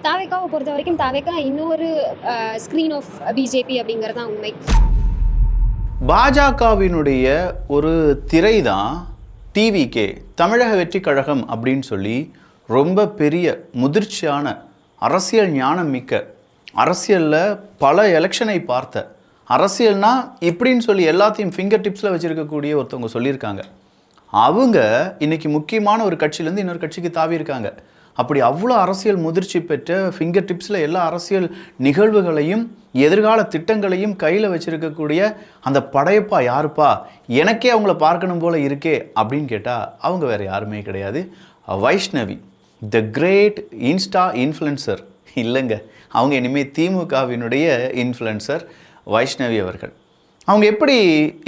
தாவேக்காவை பொறுத்த வரைக்கும் தாவேக்கா இன்னொரு ஸ்க்ரீன் ஆஃப் பிஜேபி அப்படிங்கிறது தான் உண்மை. பாஜகவினுடைய ஒரு திரை தான் டிவிகே, தமிழக வெற்றி கழகம் அப்படின்னு சொல்லி ரொம்ப பெரிய முதிர்ச்சியான அரசியல் ஞானம் மிக்க, அரசியலில் பல எலெக்ஷனை பார்த்த, அரசியல்னா இப்படின்னு சொல்லி எல்லாத்தையும் ஃபிங்கர் டிப்ஸில் வச்சுருக்கக்கூடிய ஒருத்தவங்க சொல்லியிருக்காங்க. அவங்க இன்றைக்கி முக்கியமான ஒரு கட்சியிலேருந்து இன்னொரு கட்சிக்கு தாவி இருக்காங்க. அப்படி அவ்வளோ அரசியல் முதிர்ச்சி பெற்ற ஃபிங்கர் டிப்ஸில் எல்லா அரசியல் நிகழ்வுகளையும் எதிர்கால திட்டங்களையும் கையில் வச்சுருக்கக்கூடிய அந்த படையப்பா யாருப்பா, எனக்கே அவங்கள பார்க்கணும் போல் இருக்கே அப்படின்னு கேட்டால் அவங்க வேறு யாருமே கிடையாது, Vaishnavi, the great Insta influencer. இல்லைங்க, அவங்க இனிமேல் திமுகவினுடைய இன்ஃப்ளூயன்சர் வைஷ்ணவி அவர்கள். அவங்க எப்படி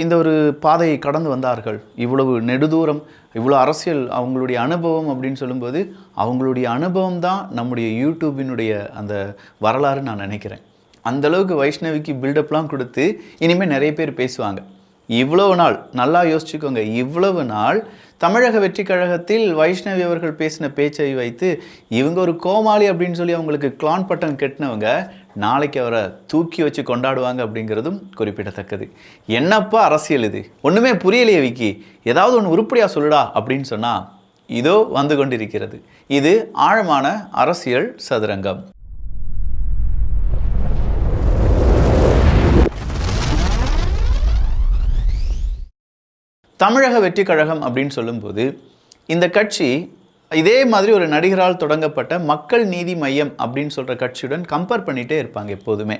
இந்த ஒரு பாதையை கடந்து வந்தார்கள்? இவ்வளவு நெடுதூரம், இவ்வளோ அரசியல், அவங்களுடைய அனுபவம் அப்படின்னு சொல்லும்போது அவங்களுடைய அனுபவம் தான் நம்முடைய யூடியூபினுடைய அந்த வரலாறுன்னு நான் நினைக்கிறேன். அந்தளவுக்கு வைஷ்ணவிக்கு பில்டப்லாம் கொடுத்து இனிமேல் நிறைய பேர் பேசுவாங்க. இவ்வளவு நாள் நல்லா யோசிச்சுக்கோங்க, இவ்வளவு நாள் தமிழக வெற்றி கழகத்தில் வைஷ்ணவி அவர்கள் பேசின பேச்சை வைத்து இவங்க ஒரு கோமாளி அப்படின்னு சொல்லி அவங்களுக்கு கிளான் பட்டம் கெட்டினவங்க நாளைக்கு அவரை தூக்கி வச்சு கொண்டாடுவாங்க அப்படிங்கிறதும் குறிப்பிடத்தக்கது. என்னப்பா அரசியல் இது, ஒன்றுமே புரியலையே விக்கி, ஏதாவது ஒன்று உருப்படியாக சொல்லுடா அப்படின்னு சொன்னால் இதோ வந்து கொண்டிருக்கிறது. இது ஆழமான அரசியல் சதுரங்கம். தமிழக வெற்றி கழகம் அப்படின்னு சொல்லும்போது இந்த கட்சி இதே மாதிரி ஒரு நடிகரால் தொடங்கப்பட்ட மக்கள் நீதி மையம் அப்படின்னு சொல்கிற கட்சியுடன் கம்பேர் பண்ணிகிட்டே இருப்பாங்க எப்போதுமே.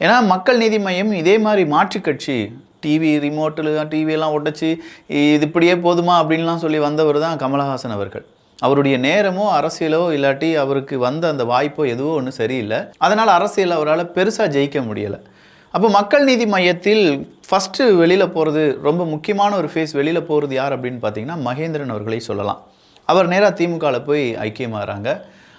ஏன்னா மக்கள் நீதி மையம் இதே மாதிரி மாற்று கட்சி, டிவி ரிமோட்டில் டிவியெல்லாம் ஒட்டச்சு இது இப்படியே போதுமா அப்படின்லாம் சொல்லி வந்தவர் தான் கமலஹாசன் அவர்கள். அவருடைய நேரமோ அரசியலோ இல்லாட்டி அவருக்கு வந்த அந்த வாய்ப்போ எதுவோ ஒன்றும் சரியில்லை. அதனால் அரசியல் அவரால் பெருசாக ஜெயிக்க முடியலை. அப்போ மக்கள் நீதி மையத்தில் ஃபஸ்ட்டு வெளியில் போகிறது, ரொம்ப முக்கியமான ஒரு ஃபேஸ் வெளியில் போகிறது யார் அப்படின்னு பார்த்தீங்கன்னா மகேந்திரன் அவர்களை சொல்லலாம். அவர் நேராக திமுகவில் போய் ஐக்கியமாகறாங்க.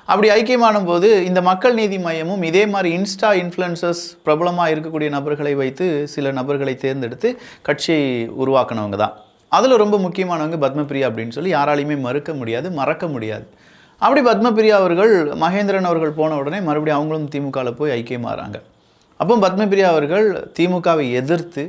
அப்படி ஐக்கியமானும் போது இந்த மக்கள் நீதி மையமும் இதே மாதிரி இன்ஸ்டா இன்ஃப்ளூயன்சர்ஸ் பிரபலமாக இருக்கக்கூடிய நபர்களை வைத்து சில நபர்களை தேர்ந்தெடுத்து கட்சியை உருவாக்கினவங்க தான். அதில் ரொம்ப முக்கியமானவங்க பத்மபிரியா அப்படின்னு சொல்லி யாராலையுமே மறுக்க முடியாது, மறக்க முடியாது. அப்படி பத்மபிரியா அவர்கள் மகேந்திரன் அவர்கள் போன உடனே மறுபடியும் அவங்களும் திமுகவில் போய் ஐக்கியமாகறாங்க. அப்போ பத்மபிரியா அவர்கள் திமுகவை எதிர்த்து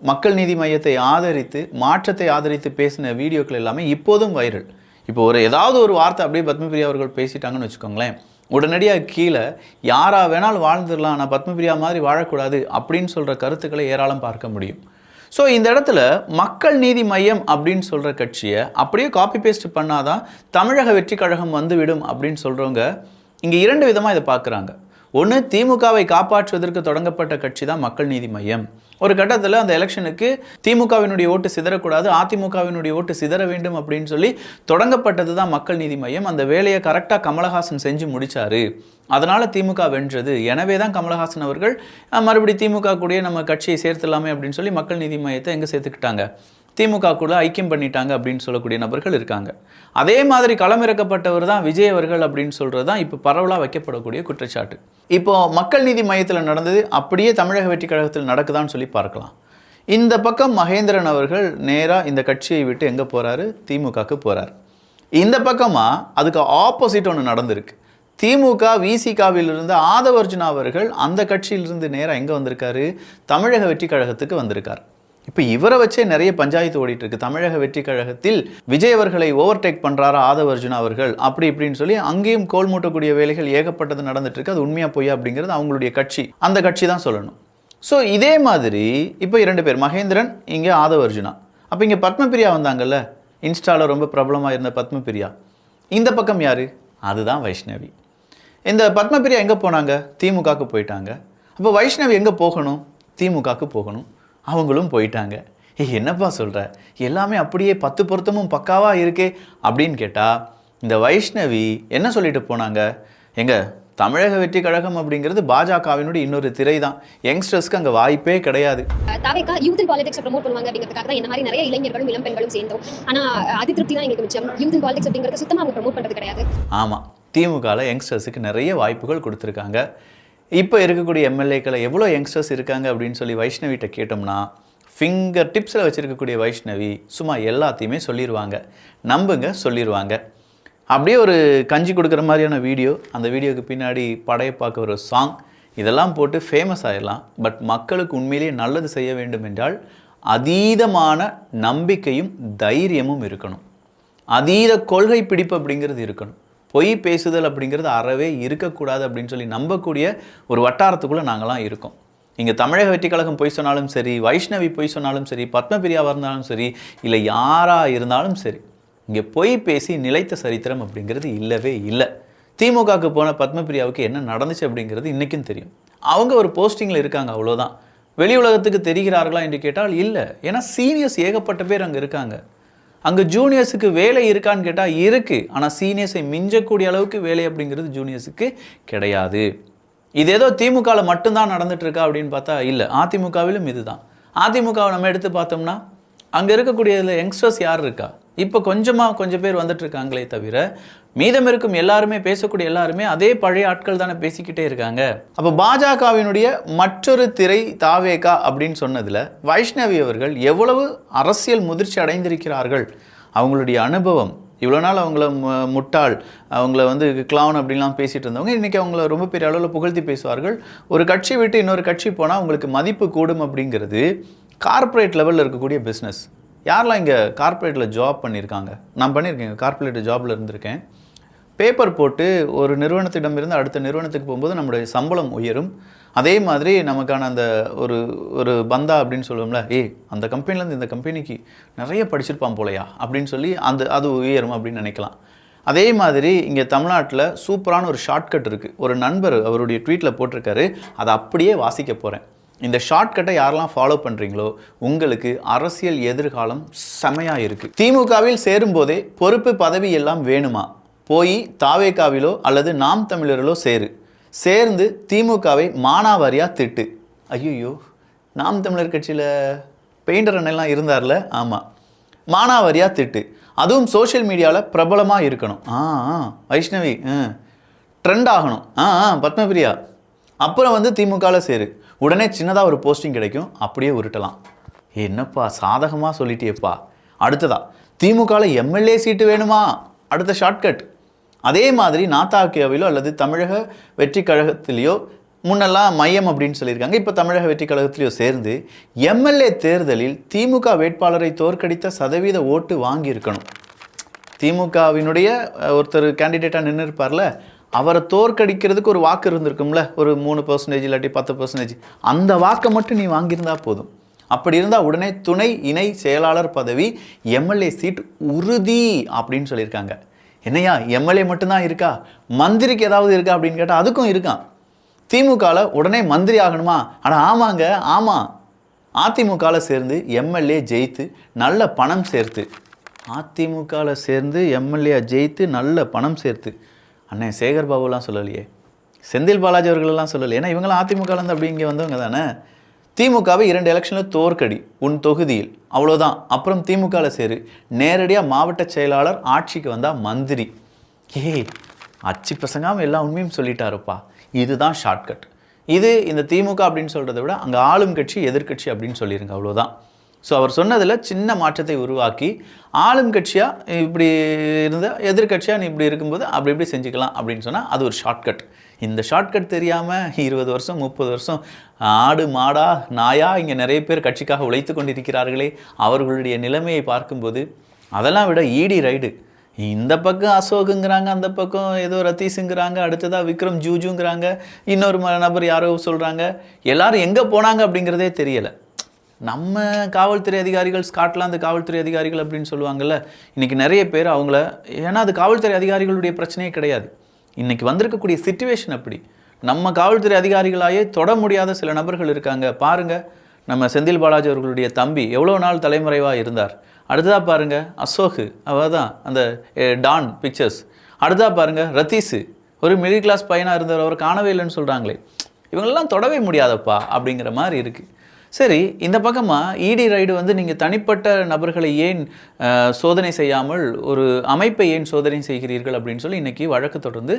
மக்கள் நீதி மையத்தை ஆதரித்து மாற்றத்தை ஆதரித்து பேசின வீடியோக்கள் எல்லாமே இப்போதும் வைரல். இப்போ ஏதாவது ஒரு வார்த்தை அப்படியே பத்மபிரியா அவர்கள் பேசிட்டாங்கன்னு வச்சுக்கோங்களேன், உடனடியாக கீழே யாரா வேணாலும் வாழ்ந்துடலாம், ஆனால் பத்மபிரியா மாதிரி வாழக்கூடாது அப்படின்னு சொல்கிற கருத்துக்களை ஏராளம் பார்க்க முடியும். ஸோ இந்த இடத்துல மக்கள் நீதி மையம் அப்படின்னு சொல்கிற கட்சியை அப்படியே காப்பி பேஸ்ட் பண்ணாதான் தமிழக வெற்றி கழகம் வந்துவிடும் அப்படின்னு சொல்கிறவங்க இங்கே இரண்டு விதமாக இதை பார்க்குறாங்க. ஒன்று, திமுகவை காப்பாற்றுவதற்கு தொடங்கப்பட்ட கட்சி தான் மக்கள் நீதி மையம். ஒரு கட்டத்தில் அந்த எலெக்ஷனுக்கு திமுகவினுடைய ஓட்டு சிதறக்கூடாது, அதிமுகவினுடைய ஓட்டு சிதற வேண்டும் அப்படின்னு சொல்லி தொடங்கப்பட்டது தான் மக்கள் நீதி மையம். அந்த வேலையை கரெக்டாக கமலஹாசன் செஞ்சு முடித்தார், அதனால் திமுக வென்றது. எனவே தான் கமலஹாசன் அவர்கள் மறுபடி திமுக கூடயே நம்ம கட்சியை சேர்த்துலாமே அப்படின்னு சொல்லி மக்கள் நீதி மையத்தை எங்கே சேர்த்துக்கிட்டாங்க, திமுக கூட ஐக்கியம் பண்ணிட்டாங்க அப்படின்னு சொல்லக்கூடிய நபர்கள் இருக்காங்க. அதே மாதிரி களமிறக்கப்பட்டவர் தான் விஜய் அவர்கள் அப்படின்னு சொல்கிறது தான் இப்போ பரவலாக வைக்கப்படக்கூடிய குற்றச்சாட்டு. இப்போது மக்கள் நீதி மையத்தில் நடந்தது அப்படியே தமிழக வெற்றி கழகத்தில் நடக்குதான்னு சொல்லி பார்க்கலாம். இந்த பக்கம் மகேந்திரன் அவர்கள் நேராக இந்த கட்சியை விட்டு எங்கே போகிறாரு, திமுகவுக்கு போகிறார். இந்த பக்கமாக அதுக்கு ஆப்போசிட் ஒன்று நடந்திருக்கு. திமுக விசிகாவிலிருந்து ஆதவர்ஜுனா அவர்கள் அந்த கட்சியிலிருந்து நேராக எங்கே வந்திருக்காரு, தமிழக வெற்றி கழகத்துக்கு வந்திருக்கார். இப்போ இவரை வச்சே நிறைய பஞ்சாயத்து ஓடிட்டு இருக்கு. தமிழக வெற்றி கழகத்தில் விஜய் அவர்களை ஓவர்டேக் பண்ணுறாரா ஆதவர்ஜுனா அவர்கள் அப்படி இப்படின்னு சொல்லி அங்கேயும் கோல் மூட்டக்கூடிய வேலைகள் ஏகப்பட்டது நடந்துட்டு இருக்கு. அது உண்மையாக போய் அப்படிங்கிறது அவங்களுடைய கட்சி, அந்த கட்சி தான் சொல்லணும். ஸோ இதே மாதிரி இப்போ இரண்டு பேர், மகேந்திரன், இங்கே ஆதவர்ஜுனா. அப்போ இங்கே பத்மபிரியா வந்தாங்கல்ல, இன்ஸ்டாவில் ரொம்ப பிரபலமாக இருந்த பத்மபிரியா. இந்த பக்கம் யார், அதுதான் வைஷ்ணவி. இந்த பத்மபிரியா எங்கே போனாங்க, திமுகவுக்கு போயிட்டாங்க. அப்போ வைஷ்ணவி எங்கே போகணும், திமுகவுக்கு போகணும். அவங்களும் போயிட்டாங்க. என்னப்பா சொல்கிற, எல்லாமே அப்படியே 10 பொருத்தமும் பக்காவாக இருக்கே அப்படின்னு கேட்டால் இந்த வைஷ்ணவி என்ன சொல்லிட்டு போனாங்க, எங்கள் தமிழக வெற்றி கழகம் அப்படிங்கிறது பாஜகவினுடைய இன்னொரு திரை தான், யங்ஸ்டர்ஸ்க்கு அங்கே வாய்ப்பே கிடையாது. தாவேக்கா யூத் இன் பாலிடிக்ஸ் ப்ரோமோட் பண்ணுவாங்க அப்படிங்கிறதுக்காக தான் இந்த மாதிரி நிறைய இளைஞர்களும் இளம் பெண்களும் சேர்ந்தோம். ஆனால் அதிருப்தி தான் எங்களுக்கு மிச்சம். யூத் இன் பாலிடிக்ஸ் அப்படிங்கிறது சுத்தமாக அவங்க ப்ரோமோட் பண்ணுறது கிடையாது. ஆமாம், திமுகவில் யங்ஸ்டர்ஸுக்கு நிறைய வாய்ப்புகள் கொடுத்துருக்காங்க. இப்போ இருக்கக்கூடிய எம்எல்ஏக்களை எவ்வளோ யங்ஸ்டர்ஸ் இருக்காங்க அப்படின்னு சொல்லி வைஷ்ணவிட்ட கேட்டோம்னா ஃபிங்கர் டிப்ஸில் வச்சுருக்கக்கூடிய வைஷ்ணவி சும்மா எல்லாத்தையுமே சொல்லிடுவாங்க. நம்புங்க, சொல்லிடுவாங்க. அப்படியே ஒரு கஞ்சி கொடுக்குற மாதிரியான வீடியோ, அந்த வீடியோக்கு பின்னாடி படையப்பாக்க ஒரு சாங், இதெல்லாம் போட்டு ஃபேமஸ் ஆயிடலாம். பட் மக்களுக்கு உண்மையிலேயே நல்லது செய்ய வேண்டும் என்றால் அதீதமான நம்பிக்கையும் தைரியமும் இருக்கணும். அதீத கொள்கை பிடிப்பு அப்படிங்கிறது இருக்கணும். பொய் பேசுதல் அப்படிங்கிறது அறவே இருக்கக்கூடாது அப்படின்னு சொல்லி நம்பக்கூடிய ஒரு வட்டாரத்துக்குள்ளே நாங்களாம் இருக்கோம். இங்கே தமிழக வெற்றி கழகம் பொய் சொன்னாலும் சரி, வைஷ்ணவி பொய் சொன்னாலும் சரி, பத்மபிரியாவாக இருந்தாலும் சரி, இல்லை யாராக இருந்தாலும் சரி, இங்கே பொய் பேசி நிலைத்த சரித்திரம் அப்படிங்கிறது இல்லவே இல்லை. திமுகவுக்கு போன பத்மபிரியாவுக்கு என்ன நடந்துச்சு அப்படிங்கிறது இன்றைக்கும் தெரியும். அவங்க ஒரு போஸ்டிங்கில் இருக்காங்க, அவ்வளோதான். வெளி உலகத்துக்கு தெரிகிறார்களா என்று கேட்டால் இல்லை. ஏன்னா சீனியர்ஸ் ஏகப்பட்ட பேர் அங்கே இருக்காங்க. அங்கே ஜூனியர்ஸுக்கு வேலை இருக்கான்னு கேட்டால் இருக்குது. ஆனால் சீனியர்ஸை மிஞ்சக்கூடிய அளவுக்கு வேலை அப்படிங்கிறது ஜூனியர்ஸுக்கு கிடையாது. இது ஏதோ திமுகவில் மட்டும்தான் நடந்துட்டு இருக்கா அப்படின்னு பார்த்தா இல்லை, அதிமுகவிலும் இதுதான். அதிமுகவை நம்ம எடுத்து பார்த்தோம்னா அங்கே இருக்கக்கூடிய யங்ஸ்டர்ஸ் யார் இருக்கா? இப்போ கொஞ்சம் பேர் வந்துட்டு இருக்காங்களே தவிர மீதம் இருக்கும் எல்லாருமே, பேசக்கூடிய எல்லாருமே அதே பழைய ஆட்கள் தானே பேசிக்கிட்டே இருக்காங்க. அப்போ பாஜகவினுடைய மற்றொரு திரை தாவேகா அப்படின்னு சொன்னதில் வைஷ்ணவி அவர்கள் எவ்வளவு அரசியல் முதிர்ச்சி அடைந்திருக்கிறார்கள். அவங்களுடைய அனுபவம், இவ்வளோ நாள் அவங்கள முட்டாள், அவங்கள வந்து கிளவுன் அப்படின்லாம் பேசிகிட்டு இருந்தவங்க இன்றைக்கி அவங்கள ரொம்ப பெரிய அளவில் புகழ்த்தி பேசுவார்கள். ஒரு கட்சி விட்டு இன்னொரு கட்சி போனால் உங்களுக்கு மதிப்பு கூடும் அப்படிங்கிறது கார்ப்பரேட் லெவலில் இருக்கக்கூடிய பிஸ்னஸ். யாரெல்லாம் இங்கே கார்ப்பரேட்டில் ஜாப் பண்ணியிருக்காங்க? நான் பண்ணியிருக்கேன், கார்ப்பரேட் ஜாபில் இருந்திருக்கேன். பேப்பர் போட்டு ஒரு நிறுவனத்திடமிருந்து அடுத்த நிறுவனத்துக்கு போகும்போது நம்மளுடைய சம்பளம் உயரும். அதே மாதிரி நமக்கான அந்த ஒரு பந்தா அப்படின்னு சொல்லுவோம்ல, அந்த கம்பெனிலேருந்து இந்த கம்பெனிக்கு நிறைய படிச்சிருப்பான் போலையா அப்படின்னு சொல்லி அது உயரும் அப்படின்னு நினைக்கலாம். அதே மாதிரி இங்கே தமிழ்நாட்டில் சூப்பரான ஒரு ஷார்ட்கட் இருக்குது. ஒரு நண்பர் அவருடைய ட்வீட்டில் போட்டிருக்காரு, அதை அப்படியே வாசிக்க போகிறேன். இந்த ஷார்ட்கட்டை யாரெல்லாம் ஃபாலோ பண்ணுறீங்களோ உங்களுக்கு அரசியல் எதிர்காலம் செமையாக இருக்குது. திமுகவில் சேரும்போதே பொறுப்பு பதவி எல்லாம் வேணுமா? போய் தாவேகாவிலோ அல்லது நாம் தமிழரிலோ சேர்ந்து திமுகவை மானாவாரியாக திட்டு. ஐயோ, நாம் தமிழர் கட்சியில் பெயிண்டர் அண்ணெல்லாம் இருந்தார்ல, ஆமாம், மானாவாரியாக திட்டு. அதுவும் சோஷியல் மீடியாவில் பிரபலமாக இருக்கணும். வைஷ்ணவி ட்ரெண்ட் ஆகணும். பத்மபிரியா அப்புறம் வந்து திமுகவில் சேரு. உடனே சின்னதாக ஒரு போஸ்டிங் கிடைக்கும், அப்படியே உருட்டலாம். என்னப்பா சாதகமாக சொல்லிட்டேப்பா. அடுத்ததா திமுகவில் எம்எல்ஏ சீட்டு வேணுமா? அடுத்த ஷார்ட்கட். அதே மாதிரி நாத்தாக்கியாவிலோ அல்லது தமிழக வெற்றி கழகத்திலேயோ, முன்னெல்லாம் மையம் அப்படின்னு சொல்லியிருக்காங்க, இப்போ தமிழக வெற்றி கழகத்திலேயோ சேர்ந்து எம்எல்ஏ தேர்தலில் திமுக வேட்பாளரை தோற்கடித்த சதவீத ஓட்டு வாங்கியிருக்கணும். திமுகவினுடைய ஒருத்தர் கேண்டிடேட்டாக நின்று இருப்பார்ல, அவரை தோற்கடிக்கிறதுக்கு ஒரு வாக்கு இருந்திருக்கும்ல, ஒரு 3% இல்லாட்டி 10%. அந்த வாக்கை மட்டும் நீ வாங்கியிருந்தா போதும். அப்படி இருந்தால் உடனே துணை இணை செயலாளர் பதவி, எம்எல்ஏ சீட் உறுதி அப்படின்னு சொல்லியிருக்காங்க. என்னையா எம்எல்ஏ மட்டும்தான் இருக்கா, மந்திரிக்கு ஏதாவது இருக்கா அப்படின்னு கேட்டால் அதுக்கும் இருக்கான். திமுகவில் உடனே மந்திரி ஆகணுமா? ஆனால் ஆமாங்க, ஆமாம். அதிமுகவில் சேர்ந்து எம்எல்ஏ ஜெயித்து நல்ல பணம் சேர்த்து, அதிமுகவில் சேர்ந்து எம்எல்ஏ ஜெயித்து நல்ல பணம் சேர்த்து, அண்ணன் சேகர் பாபுலாம் சொல்லலையே, செந்தில் பாலாஜி அவர்களெல்லாம் சொல்லலையே. ஏன்னா இவங்களாம் அதிமுகலேருந்து அப்படி இங்கே வந்தவங்க தானே. திமுகவை 2 எலெக்ஷனில் தோற்கடி உன் தொகுதியில், அவ்வளோதான். அப்புறம் திமுகவில் சேரு, நேரடியாக மாவட்ட செயலாளர், ஆட்சிக்கு வந்தால் மந்திரி. அச்சு பசங்காமல் எல்லா உண்மையும் சொல்லிட்டாருப்பா. இதுதான் ஷார்ட்கட். இது இந்த திமுக அப்படின்னு சொல்கிறத விட அங்கே ஆளும் கட்சி எதிர்கட்சி அப்படின்னு சொல்லிடுங்க, அவ்வளோதான். ஸோ அவர் சொன்னதில் சின்ன மாற்றத்தை உருவாக்கி ஆளும் கட்சியாக இப்படி இருந்தால், எதிர்கட்சியாக நீ இப்படி இருக்கும்போது அப்படி இப்படி செஞ்சுக்கலாம் அப்படின்னு சொன்னால் அது ஒரு ஷார்ட்கட். இந்த ஷார்ட்கட் தெரியாமல் 20 வருஷம் 30 வருஷம் ஆடு மாடா நாயா இங்கே நிறைய பேர் கட்சிக்காக உழைத்து கொண்டிருக்கிறார்களே, அவர்களுடைய நிலைமையை பார்க்கும்போது அதெல்லாம் விட ஈடி ரைடு. இந்த பக்கம் அசோக்குங்கிறாங்க, அந்த பக்கம் ஏதோ ரத்தீஸுங்கிறாங்க, அடுத்ததாக விக்ரம் ஜூஜுங்கிறாங்க, இன்னொரு நபர் யாரோ சொல்கிறாங்க. எல்லாரும் எங்கே போனாங்க அப்படிங்கிறதே தெரியலை. நம்ம காவல்துறை அதிகாரிகள், ஸ்காட்லாந்து காவல்துறை அதிகாரிகள் அப்படின்னு சொல்லுவாங்கள்ல, இன்றைக்கி நிறைய பேர் அவங்கள, ஏன்னா அது காவல்துறை அதிகாரிகளுடைய பிரச்சனையே கிடையாது. இன்றைக்கி வந்திருக்கக்கூடிய சிச்சுவேஷன் அப்படி. நம்ம காவல்துறை அதிகாரிகளாயே தொட முடியாத சில நபர்கள் இருக்காங்க. பாருங்கள், நம்ம செந்தில் பாலாஜி அவர்களுடைய தம்பி எவ்வளோ நாள் தலைமறைவாக இருந்தார். அடுத்ததாக பாருங்கள் அசோக், அவள் தான் அந்த டான் பிக்சர்ஸ். அடுத்ததாக பாருங்கள் ரத்தீஸு, ஒரு மிடில் கிளாஸ் பையனாக இருந்தவர், அவர் காணவே இல்லைன்னு சொல்கிறாங்களே. இவங்களெல்லாம் தொடவே முடியாதப்பா அப்படிங்கிற மாதிரி இருக்குது. சரி, இந்த பக்கமாக இடி ரைடு வந்து நீங்கள் தனிப்பட்ட நபர்களை ஏன் சோதனை செய்யாமல் ஒரு அமைப்பை ஏன் சோதனை செய்கிறீர்கள் அப்படின்னு சொல்லி இன்றைக்கி வழக்கு தொடர்ந்து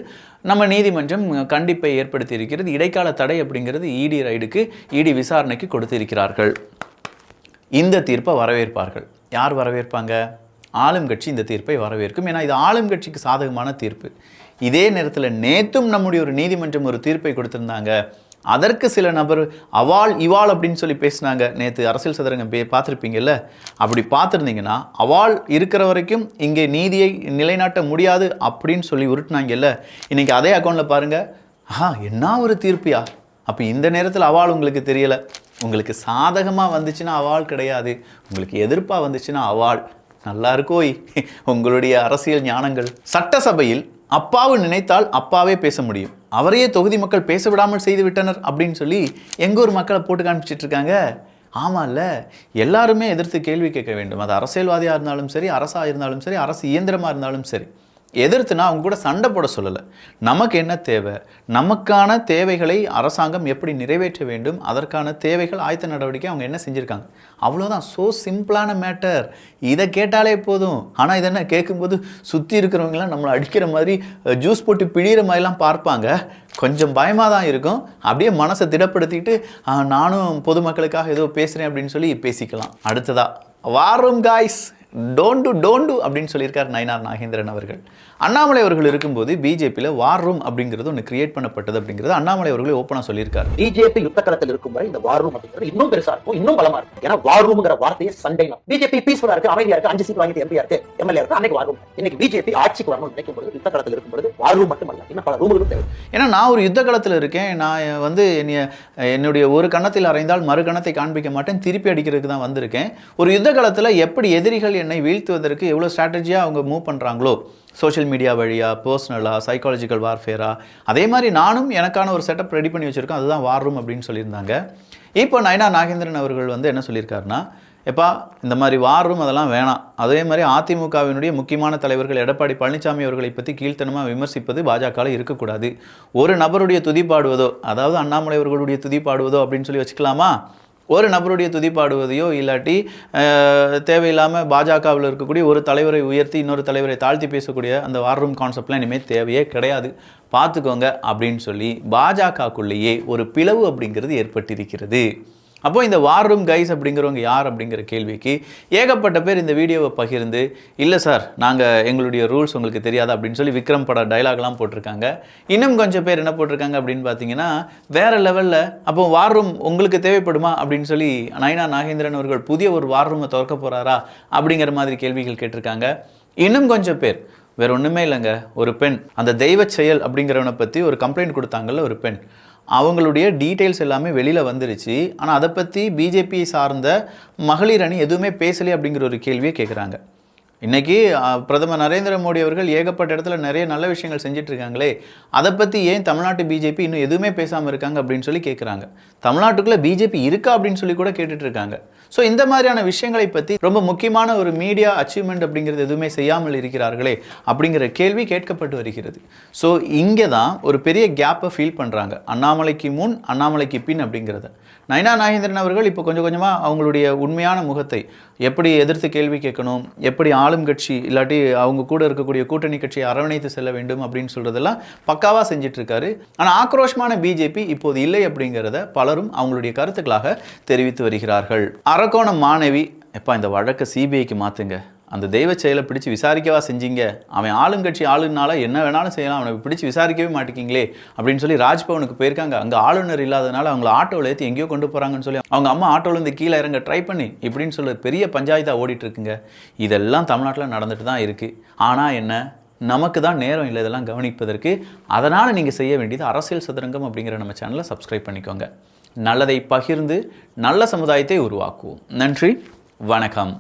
நம்ம நீதிமன்றம் கண்டிப்பை ஏற்படுத்தி இருக்கிறது. இடைக்கால தடை அப்படிங்கிறது இடி ரைடுக்கு, இடி விசாரணைக்கு கொடுத்திருக்கிறார்கள். இந்த தீர்ப்பை வரவேற்பார்கள். யார் வரவேற்பாங்க? ஆளும் கட்சி இந்த தீர்ப்பை வரவேற்கும். ஏன்னா இது ஆளும் கட்சிக்கு சாதகமான தீர்ப்பு. இதே நேரத்தில் நேற்றும் நம்முடைய ஒரு நீதிமன்றம் ஒரு தீர்ப்பை கொடுத்திருந்தாங்க. அதற்கு சில நபர் அவாள் இவாள் அப்படின்னு சொல்லி பேசினாங்க. நேற்று அரசியல் சதுரங்கம் பார்த்துருப்பீங்கல்ல. அப்படி பார்த்துருந்தீங்கன்னா அவாள் இருக்கிற வரைக்கும் இங்கே நீதியை நிலைநாட்ட முடியாது அப்படின்னு சொல்லி உருட்டினாங்கல்ல. இன்றைக்கி அதே அக்கௌண்ட்டில் பாருங்கள், என்ன ஒரு தீர்ப்பியா. அப்போ இந்த நேரத்தில் அவாள் உங்களுக்கு தெரியலை. உங்களுக்கு சாதகமாக வந்துச்சுன்னா அவாள் கிடையாது, உங்களுக்கு எதிர்ப்பாக வந்துச்சுன்னா அவாள். நல்லா இருக்கோய் உங்களுடைய அரசியல் ஞானங்கள். சட்டசபையில் அப்பாவு நினைத்தால் அப்பாவே பேச முடியும், அவரையே தொகுதி மக்கள் பேச விடாமல் செய்து விட்டனர் அப்படின்னு சொல்லி எங்கள் ஊர் மக்களை போட்டு காமிச்சிட்டு இருக்காங்க. ஆமாம்ல, எல்லாருமே எதிர்த்து கேள்வி கேட்க வேண்டும். அது அரசியல்வாதியாக இருந்தாலும் சரி, அரசாக இருந்தாலும் சரி, அரசு இயந்திரமாக இருந்தாலும் சரி. எதிர்த்துனா அவங்க கூட சண்டை போட சொல்லலை. நமக்கு என்ன தேவை, நமக்கான தேவைகளை அரசாங்கம் எப்படி நிறைவேற்ற வேண்டும், அதற்கான தேவைகள் ஆயத்த நடவடிக்கை அவங்க என்ன செஞ்சுருக்காங்க, அவ்வளோதான். ஸோ சிம்பிளான மேட்டர். இதை கேட்டாலே போதும். ஆனால் இதென்ன கேட்கும்போது சுற்றி இருக்கிறவங்களாம் நம்மளை அடிக்கிற மாதிரி ஜூஸ் போட்டு பிழிகிற மாதிரிலாம் பார்ப்பாங்க. கொஞ்சம் பயமாக தான் இருக்கும். அப்படியே மனசை திடப்படுத்திட்டு நானும் பொதுமக்களுக்காக ஏதோ பேசுகிறேன் அப்படின்னு சொல்லி பேசிக்கலாம். அடுத்ததா வார் ரூம் காய்ஸ், டோன்ட் டூ அப்படின்னு சொல்லியிருக்கார் நயினார் நாகேந்திரன் அவர்கள். அண்ணாமலை அவர்கள் இருக்கும்போது பிஜேபியில் வார் ரூம் அப்படிங்கிறது ஒன்று கிரியேட் பண்ணப்பட்டது அப்படிங்கிறது அண்ணாமலை அவர்களே ஓப்பனாக சொல்லியிருக்காரு. பிஜேபி யுத்த களத்தில் இருக்கும் வரை இந்த வார் ரூம் அப்படிங்கிறது இன்னும் பெருசா இருக்கும், இன்னும் பலமா இருக்கும். ஏன்னா வார் ரூம்ங்கிற வார்த்தையே சண்டை. பிஜேபி பீஸ்ஃபுல்லா இருக்கு, அமைதியா இருக்கு, 5 சீட் வாங்கிட்டு எம்பியா இருக்கு, எம்எல்ஏ இருக்கு, அன்னைக்கு வார் ரூம். இன்னைக்கு பிஜேபி ஆட்சிக்கு வரணும் நினைக்கும் பொழுது, யுத்த களத்தில் இருக்கும் பொழுது வார் ரூம் மட்டுமல்ல, இன்னும் பல ரூம்களும் தேவை. ஏன்னா நான் ஒரு யுத்த களத்தில் இருக்கேன். நான் என்னுடைய ஒரு கணத்தில் அறைந்தால் மறு கணத்தை காண்பிக்க மாட்டேன், திருப்பி அடிக்கிறதுக்கு தான் வந்திருக்கேன். ஒரு யுத்த களத்தில் எப்படி எதிரிகள் என்னை வீழ்த்துவதற்கு எவ்வளோ ஸ்ட்ராட்டஜியாக அவங்க மூவ் பண்ணுறாங்களோ, சோஷியல் மீடியா வழியாக, பர்சனலாக, சைக்காலஜிக்கல் வார்ஃபேராக, அதே மாதிரி நானும் எனக்கான ஒரு செட்டப் ரெடி பண்ணி வச்சுருக்கோம். அதுதான் வார் ரூம் அப்படின்னு சொல்லியிருந்தாங்க. இப்போ நயினார் நாகேந்திரன் அவர்கள் என்ன சொல்லியிருக்காருன்னா, எப்பா இந்த மாதிரி வார் ரூம் அதெல்லாம் வேணாம். அதே மாதிரி அதிமுகவினுடைய முக்கியமான தலைவர்கள் எடப்பாடி பழனிசாமி அவர்களை பற்றி கீழ்த்தனமாக விமர்சிப்பது பாஜகவில் இருக்கக்கூடாது. ஒரு நபருடைய துதி பாடுவதோ, அதாவது அண்ணாமலை அவர்களுடைய துதி பாடுவதோ அப்படின்னு சொல்லி வச்சுக்கலாமா? ஒரு நபருடைய துதி பாடுவதையோ இல்லாட்டி தேவையில்லாமல் பாஜகவில் இருக்கக்கூடிய ஒரு தலைவரை உயர்த்தி இன்னொரு தலைவரை தாழ்த்தி பேசக்கூடிய அந்த வார் ரூம் கான்செப்ட்லாம் இனிமேல் தேவையே கிடையாது, பார்த்துக்கோங்க அப்படின்னு சொல்லி பாஜகக்குள்ளேயே ஒரு பிளவு அப்படிங்கிறது ஏற்பட்டிருக்கிறது. அப்போ இந்த வார் ரூம் கைஸ் அப்படிங்கிறவங்க யார் அப்படிங்கிற கேள்விக்கு ஏகப்பட்ட பேர் இந்த வீடியோவை பகிர்ந்து, இல்லை சார் நாங்கள் எங்களுடைய ரூல்ஸ் உங்களுக்கு தெரியாது அப்படின்னு சொல்லி விக்ரம் பட டைலாக்லாம் போட்டிருக்காங்க. இன்னும் கொஞ்சம் பேர் என்ன போட்டிருக்காங்க அப்படின்னு பார்த்தீங்கன்னா, வேறு லெவலில் அப்போ வார் ரூம் உங்களுக்கு தேவைப்படுமா அப்படின்னு சொல்லி நயினார் நாகேந்திரன் அவர்கள் புதிய ஒரு வார் ரூமை திறக்க போகிறாரா அப்படிங்கிற மாதிரி கேள்விகள் கேட்டிருக்காங்க. இன்னும் கொஞ்சம் பேர் வேறு ஒன்றுமே இல்லைங்க, ஒரு பெண் அந்த தெய்வ செயல் அப்படிங்கிறவனை பற்றி ஒரு கம்ப்ளைண்ட் கொடுத்தாங்கல்ல ஒரு பெண், அவங்களுடைய டீட்டெயில்ஸ் எல்லாமே வெளியில் வந்துருச்சு. ஆனால் அதை பற்றி பிஜேபி சார்ந்த மகளிர் அணி எதுவுமே பேசலை அப்படிங்கிற ஒரு கேள்வியை கேட்குறாங்க. இன்றைக்கி பிரதமர் நரேந்திர மோடி அவர்கள் ஏகப்பட்ட இடத்துல நிறைய நல்ல விஷயங்கள் செஞ்சிட்ருக்காங்களே, அதை பற்றி ஏன் தமிழ்நாட்டு பிஜேபி இன்னும் எதுவுமே பேசாமல் இருக்காங்க அப்படின்னு சொல்லி கேட்குறாங்க. தமிழ்நாட்டுக்குள்ளே பிஜேபி இருக்கா அப்படின்னு சொல்லி கூட கேட்டுட்ருக்காங்க. ஸோ இந்த மாதிரியான விஷயங்களை பற்றி ரொம்ப முக்கியமான ஒரு மீடியா அச்சீவ்மெண்ட் அப்படிங்கிறது எதுவுமே செய்யாமல் இருக்கிறார்களே அப்படிங்கிற கேள்வி கேட்கப்பட்டு வருகிறது. ஸோ இங்கே தான் ஒரு பெரிய கேப்பை ஃபீல் பண்ணுறாங்க, அண்ணாமலைக்கு முன் அண்ணாமலைக்கு பின் அப்படிங்கிறத. நயினார் நாகேந்திரன் அவர்கள் இப்போ கொஞ்சம் கொஞ்சமாக அவங்களுடைய உண்மையான முகத்தை எப்படி எதிர்த்து கேள்வி கேட்கணும், எப்படி ஆளும் கட்சி இல்லாட்டி அவங்க கூட இருக்கக்கூடிய கூட்டணி கட்சியை அரவணைத்து செல்ல வேண்டும் அப்படின்னு சொல்கிறதெல்லாம் பக்காவாக செஞ்சிட்ருக்காரு. ஆனால் ஆக்ரோஷமான பிஜேபி இப்போது இல்லை அப்படிங்கிறத பலரும் அவங்களுடைய கருத்துக்களாக தெரிவித்து வருகிறார்கள். அரக்கோணம் மாணவி, எப்பா இந்த வழக்கை சிபிஐக்கு மாற்றுங்க, அந்த தெய்வ செயலை பிடிச்சி விசாரிக்கவா செஞ்சீங்க, அவன் ஆளுங்கட்சி ஆளுனால என்ன வேணாலும் செய்யலாம், அவனை பிடிச்சி விசாரிக்கவே மாட்டேங்கிங்களே அப்படின்னு சொல்லி ராஜ்பவனுக்கு போயிருக்காங்க. அங்கே ஆளுநர் இல்லாதனால அவங்கள ஆட்டோவில் ஏற்றி எங்கேயோ கொண்டு போகிறாங்கன்னு சொல்லி அவங்க அம்மா ஆட்டோவிலேருந்து கீழே இறங்க ட்ரை பண்ணி இப்படின்னு சொல்லி பெரிய பஞ்சாயத்தாக ஓடிட்டுருக்குங்க. இதெல்லாம் தமிழ்நாட்டில் நடந்துட்டு தான் இருக்குது. ஆனால் என்ன, நமக்கு தான் நேரம் இல்லை இதெல்லாம் கவனிப்பதற்கு. அதனால் நீங்கள் செய்ய வேண்டியது அரசியல் சதுரங்கம் அப்படிங்கிற நம்ம சேனலை சப்ஸ்கிரைப் பண்ணிக்கோங்க. நல்லதை பகிர்ந்து நல்ல சமுதாயத்தை உருவாக்குவோம். நன்றி, வணக்கம்.